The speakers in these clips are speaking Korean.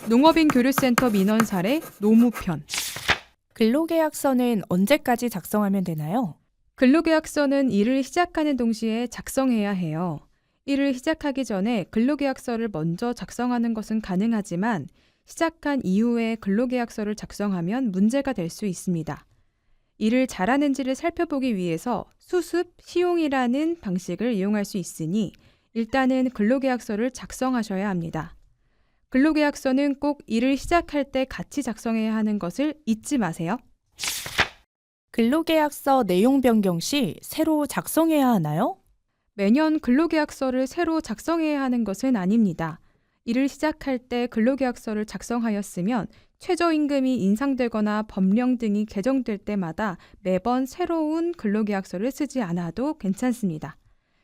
농업인 교류센터 민원 사례 노무편. 근로계약서는 언제까지 작성하면 되나요? 근로계약서는 일을 시작하는 동시에 작성해야 해요. 일을 시작하기 전에 근로계약서를 먼저 작성하는 것은 가능하지만 시작한 이후에 근로계약서를 작성하면 문제가 될 수 있습니다. 일을 잘하는지를 살펴보기 위해서 수습, 시용이라는 방식을 이용할 수 있으니 일단은 근로계약서를 작성하셔야 합니다. 근로계약서는 꼭 일을 시작할 때 같이 작성해야 하는 것을 잊지 마세요. 근로계약서 내용 변경 시 새로 작성해야 하나요? 매년 근로계약서를 새로 작성해야 하는 것은 아닙니다. 일을 시작할 때 근로계약서를 작성하였으면 최저임금이 인상되거나 법령 등이 개정될 때마다 매번 새로운 근로계약서를 쓰지 않아도 괜찮습니다.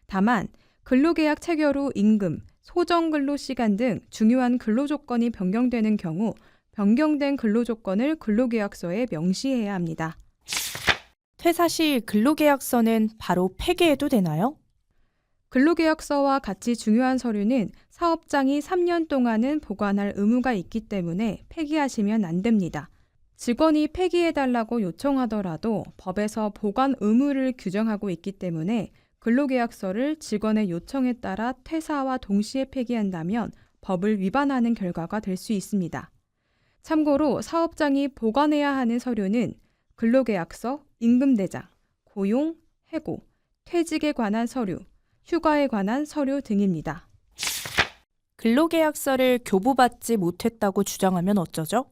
다만 근로계약 체결 후 임금, 소정근로시간 등 중요한 근로조건이 변경되는 경우 변경된 근로조건을 근로계약서에 명시해야 합니다. 퇴사 시 근로계약서는 바로 폐기해도 되나요? 근로계약서와 같이 중요한 서류는 사업장이 3년 동안은 보관할 의무가 있기 때문에 폐기하시면 안 됩니다. 직원이 폐기해달라고 요청하더라도 법에서 보관 의무를 규정하고 있기 때문에 근로계약서를 직원의 요청에 따라 퇴사와 동시에 폐기한다면 법을 위반하는 결과가 될 수 있습니다. 참고로 사업장이 보관해야 하는 서류는 근로계약서, 임금대장, 고용, 해고, 퇴직에 관한 서류, 휴가에 관한 서류 등입니다. 근로계약서를 교부받지 못했다고 주장하면 어쩌죠?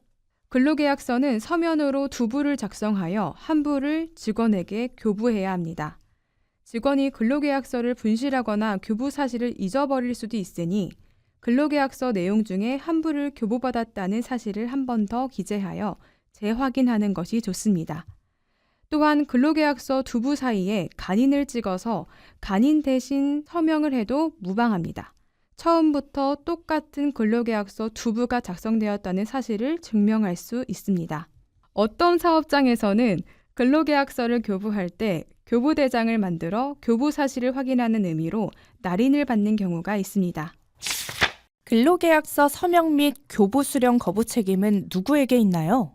근로계약서는 서면으로 2부를 작성하여 한 부를 직원에게 교부해야 합니다. 직원이 근로계약서를 분실하거나 교부 사실을 잊어버릴 수도 있으니 근로계약서 내용 중에 한 부를 교부받았다는 사실을 한 번 더 기재하여 재확인하는 것이 좋습니다. 또한 근로계약서 2부 사이에 간인을 찍어서 간인 대신 서명을 해도 무방합니다. 처음부터 똑같은 근로계약서 2부가 작성되었다는 사실을 증명할 수 있습니다. 어떤 사업장에서는 근로계약서를 교부할 때 교부대장을 만들어 교부 사실을 확인하는 의미로 날인을 받는 경우가 있습니다. 근로계약서 서명 및 교부 수령 거부 책임은 누구에게 있나요?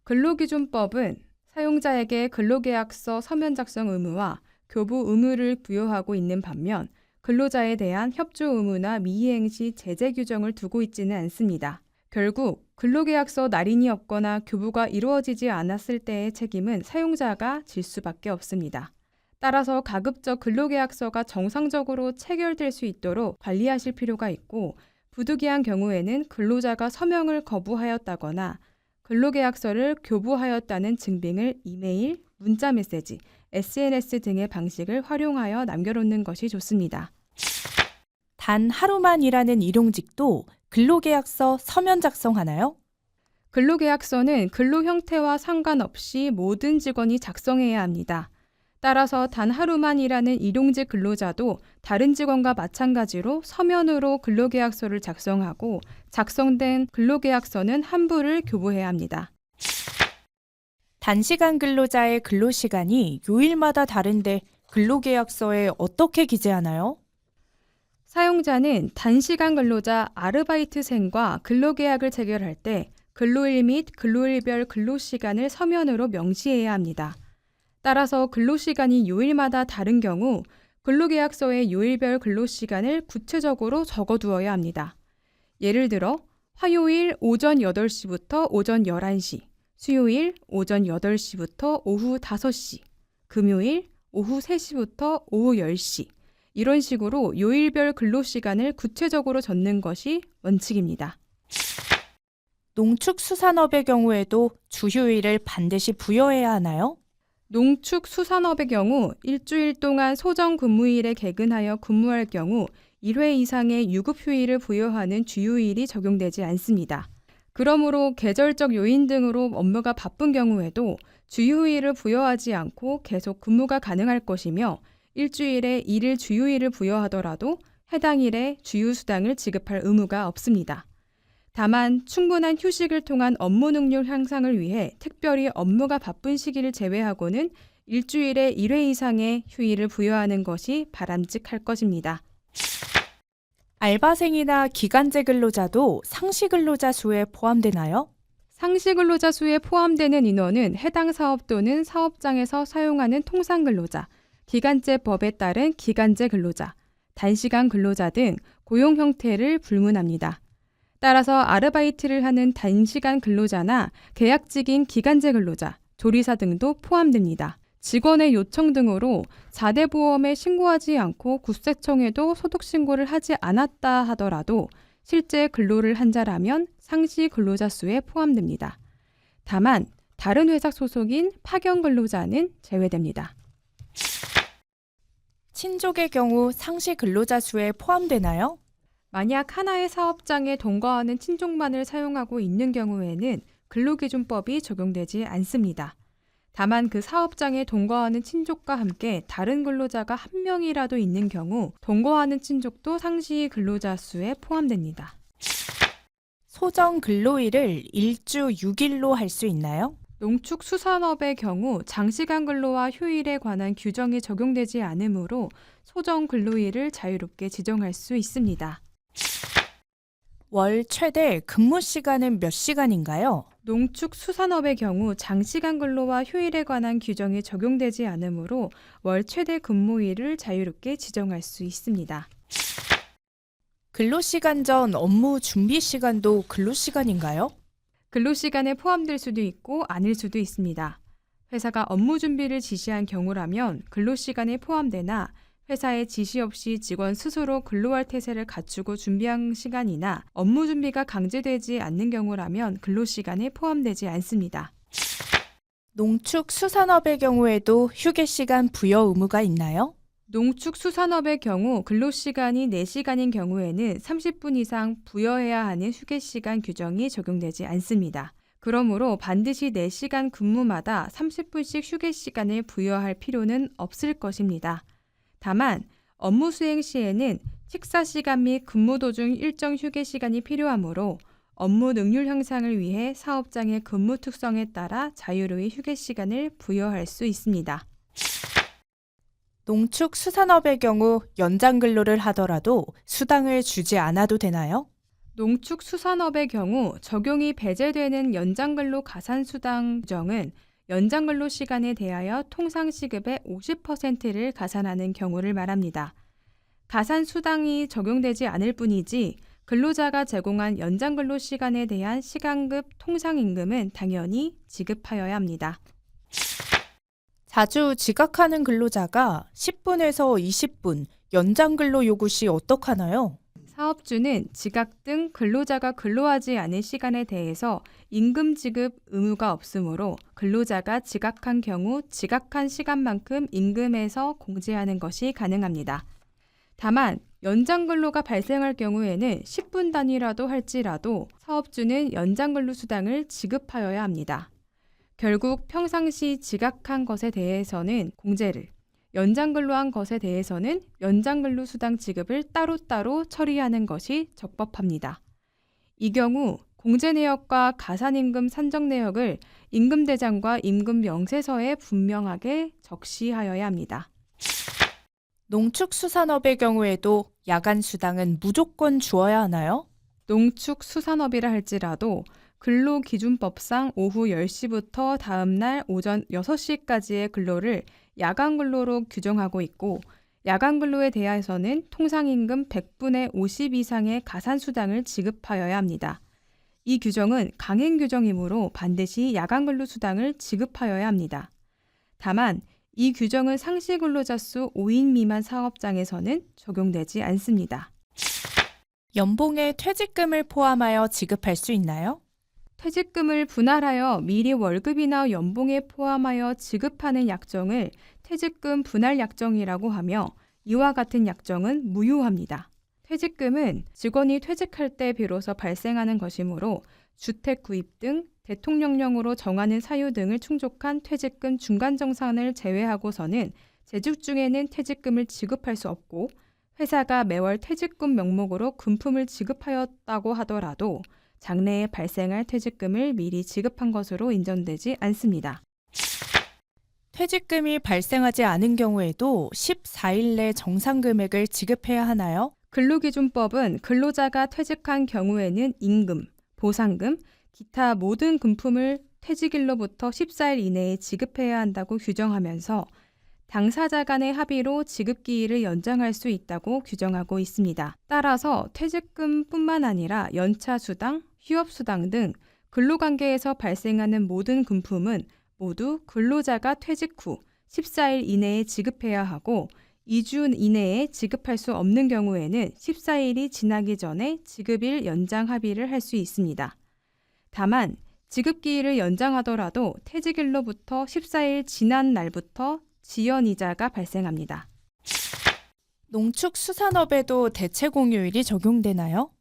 근로기준법은 사용자에게 근로계약서 서면 작성 의무와 교부 의무를 부여하고 있는 반면 근로자에 대한 협조 의무나 미이행 시 제재 규정을 두고 있지는 않습니다. 결국 근로계약서 날인이 없거나 교부가 이루어지지 않았을 때의 책임은 사용자가 질 수밖에 없습니다. 따라서 가급적 근로계약서가 정상적으로 체결될 수 있도록 관리하실 필요가 있고 부득이한 경우에는 근로자가 서명을 거부하였다거나 근로계약서를 교부하였다는 증빙을 이메일, 문자메시지, SNS 등의 방식을 활용하여 남겨놓는 것이 좋습니다. 단 하루만 일하는 일용직도 근로계약서 서면 작성하나요? 근로계약서는 근로 형태와 상관없이 모든 직원이 작성해야 합니다. 따라서 단 하루만 일하는 일용직 근로자도 다른 직원과 마찬가지로 서면으로 근로계약서를 작성하고 작성된 근로계약서는 한 부를 교부해야 합니다. 단시간 근로자의 근로시간이 요일마다 다른데 근로계약서에 어떻게 기재하나요? 사용자는 단시간 근로자 아르바이트생과 근로계약을 체결할 때 근로일 및 근로일별 근로시간을 서면으로 명시해야 합니다. 따라서 근로시간이 요일마다 다른 경우 근로계약서에 요일별 근로시간을 구체적으로 적어두어야 합니다. 예를 들어 화요일 오전 8시부터 오전 11시, 수요일 오전 8시부터 오후 5시, 금요일 오후 3시부터 오후 10시 이런 식으로 요일별 근로시간을 구체적으로 적는 것이 원칙입니다. 농축수산업의 경우에도 주휴일을 반드시 부여해야 하나요? 농축수산업의 경우 일주일 동안 소정 근무일에 개근하여 근무할 경우 1회 이상의 유급휴일을 부여하는 주휴일이 적용되지 않습니다. 그러므로 계절적 요인 등으로 업무가 바쁜 경우에도 주휴일을 부여하지 않고 계속 근무가 가능할 것이며 일주일에 1일 주휴일을 부여하더라도 해당 일에 주휴수당을 지급할 의무가 없습니다. 다만 충분한 휴식을 통한 업무 능률 향상을 위해 특별히 업무가 바쁜 시기를 제외하고는 일주일에 1회 이상의 휴일을 부여하는 것이 바람직할 것입니다. 알바생이나 기간제 근로자도 상시 근로자 수에 포함되나요? 상시 근로자 수에 포함되는 인원은 해당 사업 또는 사업장에서 사용하는 통상 근로자, 기간제 법에 따른 기간제 근로자, 단시간 근로자 등 고용 형태를 불문합니다. 따라서 아르바이트를 하는 단시간 근로자나 계약직인 기간제 근로자, 조리사 등도 포함됩니다. 직원의 요청 등으로 4대 보험에 신고하지 않고 국세청에도 소득신고를 하지 않았다 하더라도 실제 근로를 한 자라면 상시 근로자 수에 포함됩니다. 다만 다른 회사 소속인 파견 근로자는 제외됩니다. 친족의 경우 상시 근로자 수에 포함되나요? 만약 하나의 사업장에 동거하는 친족만을 사용하고 있는 경우에는 근로기준법이 적용되지 않습니다. 다만 그 사업장에 동거하는 친족과 함께 다른 근로자가 한 명이라도 있는 경우 동거하는 친족도 상시 근로자 수에 포함됩니다. 소정 근로일을 일주 6일로 할 수 있나요? 농축수산업의 경우 장시간 근로와 휴일에 관한 규정이 적용되지 않으므로 소정 근로일을 자유롭게 지정할 수 있습니다. 월 최대 근무 시간은 몇 시간인가요? 농축수산업의 경우 장시간 근로와 휴일에 관한 규정이 적용되지 않으므로 월 최대 근무일을 자유롭게 지정할 수 있습니다. 근로시간 전 업무 준비 시간도 근로시간인가요? 근로시간에 포함될 수도 있고 아닐 수도 있습니다. 회사가 업무 준비를 지시한 경우라면 근로시간에 포함되나 회사의 지시 없이 직원 스스로 근로할 태세를 갖추고 준비한 시간이나 업무 준비가 강제되지 않는 경우라면 근로시간에 포함되지 않습니다. 농축수산업의 경우에도 휴게시간 부여 의무가 있나요? 농축수산업의 경우 근로시간이 4시간인 경우에는 30분 이상 부여해야 하는 휴게시간 규정이 적용되지 않습니다. 그러므로 반드시 4시간 근무마다 30분씩 휴게시간을 부여할 필요는 없을 것입니다. 다만 업무 수행 시에는 식사 시간 및 근무 도중 일정 휴게 시간이 필요하므로 업무 능률 향상을 위해 사업장의 근무 특성에 따라 자유로이 휴게 시간을 부여할 수 있습니다. 농축수산업의 경우 연장 근로를 하더라도 수당을 주지 않아도 되나요? 농축수산업의 경우 적용이 배제되는 연장근로 가산수당 규정은 연장근로 시간에 대하여 통상시급의 50%를 가산하는 경우를 말합니다. 가산수당이 적용되지 않을 뿐이지 근로자가 제공한 연장근로 시간에 대한 시간급 통상임금은 당연히 지급하여야 합니다. 자주 지각하는 근로자가 10분에서 20분 연장근로 요구 시 어떡하나요? 사업주는 지각 등 근로자가 근로하지 않은 시간에 대해서 임금 지급 의무가 없으므로 근로자가 지각한 경우 지각한 시간만큼 임금에서 공제하는 것이 가능합니다. 다만 연장 근로가 발생할 경우에는 10분 단위라도 할지라도 사업주는 연장 근로 수당을 지급하여야 합니다. 결국 평상시 지각한 것에 대해서는 공제를, 연장 근로한 것에 대해서는 연장 근로 수당 지급을 따로따로 처리하는 것이 적법합니다. 이 경우 공제 내역과 가산임금 산정 내역을 임금대장과 임금명세서에 분명하게 적시하여야 합니다. 농축수산업의 경우에도 야간 수당은 무조건 주어야 하나요? 농축수산업이라 할지라도 근로기준법상 오후 10시부터 다음날 오전 6시까지의 근로를 야간 근로로 규정하고 있고 야간 근로에 대해서는 통상임금 100분의 50 이상의 가산수당을 지급하여야 합니다. 이 규정은 강행 규정이므로 반드시 야간 근로 수당을 지급하여야 합니다. 다만 이 규정은 상시 근로자 수 5인 미만 사업장에서는 적용되지 않습니다. 연봉에 퇴직금을 포함하여 지급할 수 있나요? 퇴직금을 분할하여 미리 월급이나 연봉에 포함하여 지급하는 약정을 퇴직금 분할 약정이라고 하며 이와 같은 약정은 무효합니다. 퇴직금은 직원이 퇴직할 때 비로소 발생하는 것이므로 주택 구입 등 대통령령으로 정하는 사유 등을 충족한 퇴직금 중간정산을 제외하고서는 재직 중에는 퇴직금을 지급할 수 없고 회사가 매월 퇴직금 명목으로 금품을 지급하였다고 하더라도 장래에 발생할 퇴직금을 미리 지급한 것으로 인정되지 않습니다. 퇴직금이 발생하지 않은 경우에도 14일 내 정상 금액을 지급해야 하나요? 근로기준법은 근로자가 퇴직한 경우에는 임금, 보상금, 기타 모든 금품을 퇴직일로부터 14일 이내에 지급해야 한다고 규정하면서 당사자 간의 합의로 지급기일을 연장할 수 있다고 규정하고 있습니다. 따라서 퇴직금뿐만 아니라 연차수당, 휴업수당 등 근로관계에서 발생하는 모든 금품은 모두 근로자가 퇴직 후 14일 이내에 지급해야 하고 2주 이내에 지급할 수 없는 경우에는 14일이 지나기 전에 지급일 연장 합의를 할 수 있습니다. 다만 지급기일을 연장하더라도 퇴직일로부터 14일 지난 날부터 지연이자가 발생합니다. 농축수산업에도 대체공휴일이 적용되나요?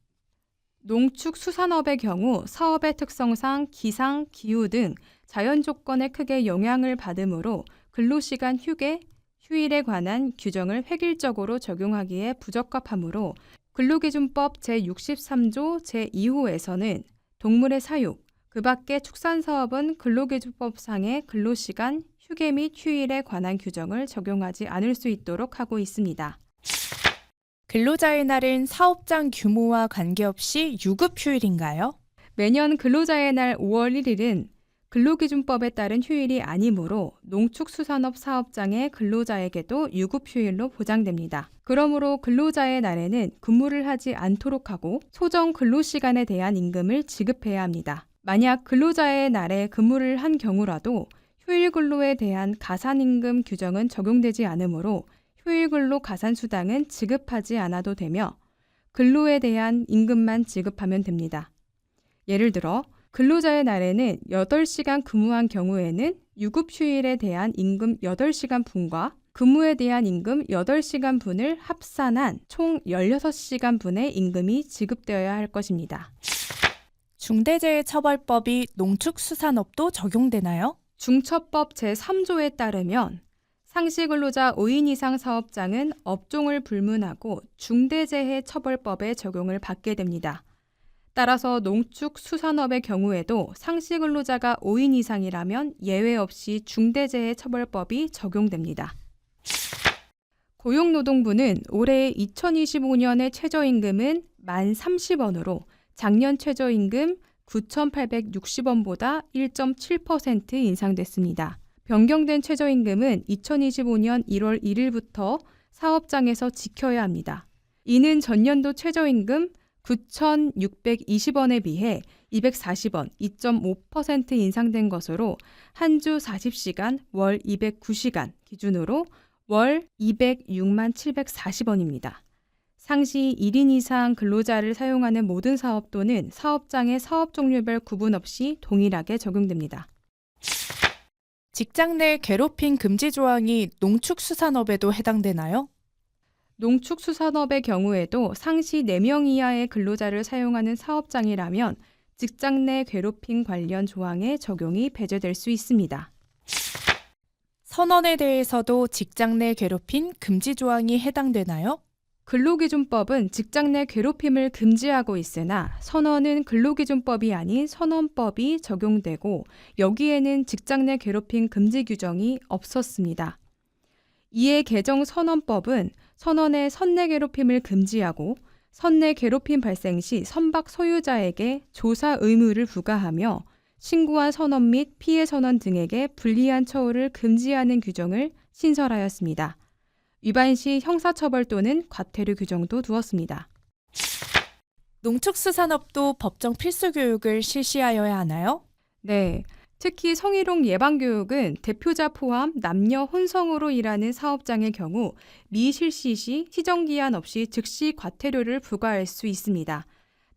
농축수산업의 경우 사업의 특성상 기상, 기후 등 자연 조건에 크게 영향을 받으므로 근로시간 휴게, 휴일에 관한 규정을 획일적으로 적용하기에 부적합하므로 근로기준법 제63조 제2호에서는 동물의 사육, 그 밖의 축산사업은 근로기준법상의 근로시간, 휴게 및 휴일에 관한 규정을 적용하지 않을 수 있도록 하고 있습니다. 근로자의 날은 사업장 규모와 관계없이 유급휴일인가요? 매년 근로자의 날 5월 1일은 근로기준법에 따른 휴일이 아니므로 농축수산업 사업장의 근로자에게도 유급휴일로 보장됩니다. 그러므로 근로자의 날에는 근무를 하지 않도록 하고 소정 근로시간에 대한 임금을 지급해야 합니다. 만약 근로자의 날에 근무를 한 경우라도 휴일 근로에 대한 가산임금 규정은 적용되지 않으므로 휴일 근로 가산수당은 지급하지 않아도 되며 근로에 대한 임금만 지급하면 됩니다. 예를 들어 근로자의 날에는 8시간 근무한 경우에는 유급휴일에 대한 임금 8시간 분과 근무에 대한 임금 8시간 분을 합산한 총 16시간 분의 임금이 지급되어야 할 것입니다. 중대재해처벌법이 농축수산업도 적용되나요? 중처법 제3조에 따르면 상시근로자 5인 이상 사업장은 업종을 불문하고 중대재해처벌법의 적용을 받게 됩니다. 따라서 농축수산업의 경우에도 상시근로자가 5인 이상이라면 예외 없이 중대재해처벌법이 적용됩니다. 고용노동부는 올해 2025년의 최저임금은 만 30원으로 작년 최저임금 9,860원보다 1.7% 인상됐습니다. 변경된 최저임금은 2025년 1월 1일부터 사업장에서 지켜야 합니다. 이는 전년도 최저임금 9,620원에 비해 240원, 2.5% 인상된 것으로 한 주 40시간, 월 209시간 기준으로 월 206만 740원입니다. 상시 1인 이상 근로자를 사용하는 모든 사업 또는 사업장의 사업 종류별 구분 없이 동일하게 적용됩니다. 직장 내 괴롭힘 금지 조항이 농축수산업에도 해당되나요? 농축수산업의 경우에도 상시 4명 이하의 근로자를 사용하는 사업장이라면 직장 내 괴롭힘 관련 조항의 적용이 배제될 수 있습니다. 선언에 대해서도 직장 내 괴롭힘 금지 조항이 해당되나요? 근로기준법은 직장 내 괴롭힘을 금지하고 있으나 선언은 근로기준법이 아닌 선언법이 적용되고 여기에는 직장 내 괴롭힘 금지 규정이 없었습니다. 이에 개정 선언법은 선언의 선내 괴롭힘을 금지하고 선내 괴롭힘 발생 시 선박 소유자에게 조사 의무를 부과하며 신고한 선원 및 피해 선원 등에게 불리한 처우를 금지하는 규정을 신설하였습니다. 위반 시 형사처벌 또는 과태료 규정도 두었습니다. 농축수산업도 법정 필수 교육을 실시하여야 하나요? 네, 특히 성희롱 예방교육은 대표자 포함 남녀 혼성으로 일하는 사업장의 경우 미실시 시 시정기한 없이 즉시 과태료를 부과할 수 있습니다.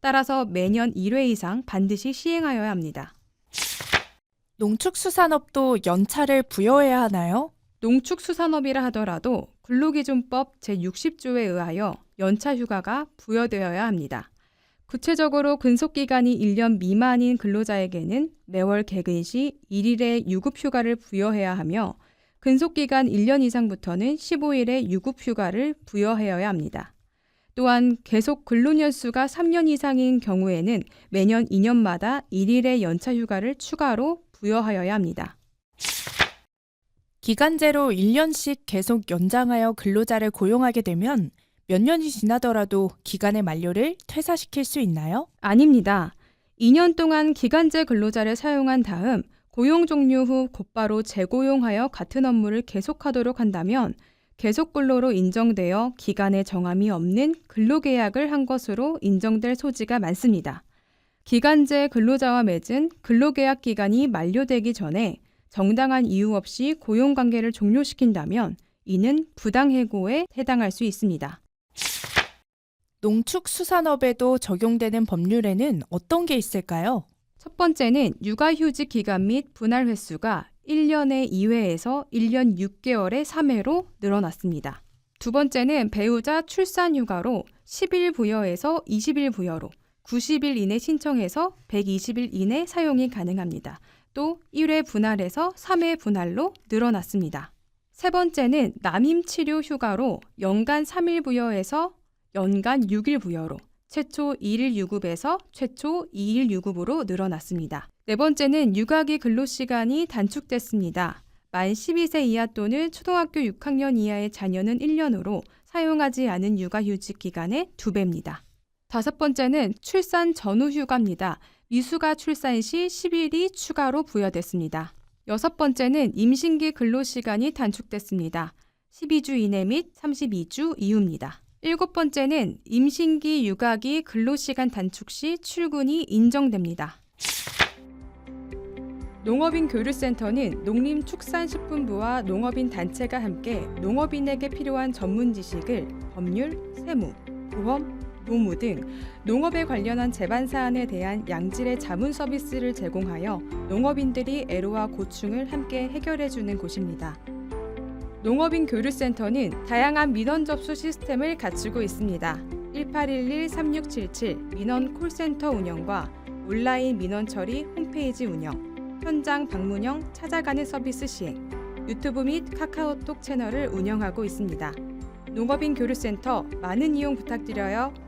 따라서 매년 1회 이상 반드시 시행하여야 합니다. 농축수산업도 연차를 부여해야 하나요? 농축수산업이라 하더라도 근로기준법 제60조에 의하여 연차 휴가가 부여되어야 합니다. 구체적으로 근속기간이 1년 미만인 근로자에게는 매월 개근 시 1일의 유급휴가를 부여해야 하며 근속기간 1년 이상부터는 15일의 유급휴가를 부여하여야 합니다. 또한 계속 근로년수가 3년 이상인 경우에는 매년 2년마다 1일의 연차휴가를 추가로 부여하여야 합니다. 기간제로 1년씩 계속 연장하여 근로자를 고용하게 되면 몇 년이 지나더라도 기간의 만료를 퇴사시킬 수 있나요? 아닙니다. 2년 동안 기간제 근로자를 사용한 다음 고용 종료 후 곧바로 재고용하여 같은 업무를 계속하도록 한다면 계속 근로로 인정되어 기간에 정함이 없는 근로계약을 한 것으로 인정될 소지가 많습니다. 기간제 근로자와 맺은 근로계약 기간이 만료되기 전에 정당한 이유 없이 고용관계를 종료시킨다면 이는 부당해고에 해당할 수 있습니다. 농축수산업에도 적용되는 법률에는 어떤 게 있을까요? 첫 번째는 육아휴직 기간 및 분할 횟수가 1년에 2회에서 1년 6개월에 3회로 늘어났습니다. 두 번째는 배우자 출산 휴가로 10일 부여에서 20일 부여로 90일 이내 신청해서 120일 이내 사용이 가능합니다. 또 1회 분할에서 3회 분할로 늘어났습니다. 세 번째는 남임 치료 휴가로 연간 3일 부여에서 연간 6일 부여로 최초 1일 유급에서 최초 2일 유급으로 늘어났습니다. 네 번째는 육아기 근로시간이 단축됐습니다. 만 12세 이하 또는 초등학교 6학년 이하의 자녀는 1년으로 사용하지 않은 육아휴직 기간의 2배입니다. 다섯 번째는 출산 전후 휴가입니다. 미숙아 출산 시 10일이 추가로 부여됐습니다. 여섯 번째는 임신기 근로시간이 단축됐습니다. 12주 이내 및 32주 이후입니다. 일곱 번째는 임신기 육아기 근로시간 단축 시 출근이 인정됩니다. 농업인 교류센터는 농림축산식품부와 농업인 단체가 함께 농업인에게 필요한 전문 지식을 법률, 세무, 보험, 노무 등 농업에 관련한 제반 사안에 대한 양질의 자문 서비스를 제공하여 농업인들이 애로와 고충을 함께 해결해주는 곳입니다. 농업인 교류센터는 다양한 민원 접수 시스템을 갖추고 있습니다. 1811-3677 민원 콜센터 운영과 온라인 민원 처리 홈페이지 운영, 현장 방문형 찾아가는 서비스 시행, 유튜브 및 카카오톡 채널을 운영하고 있습니다. 농업인 교류센터 많은 이용 부탁드려요.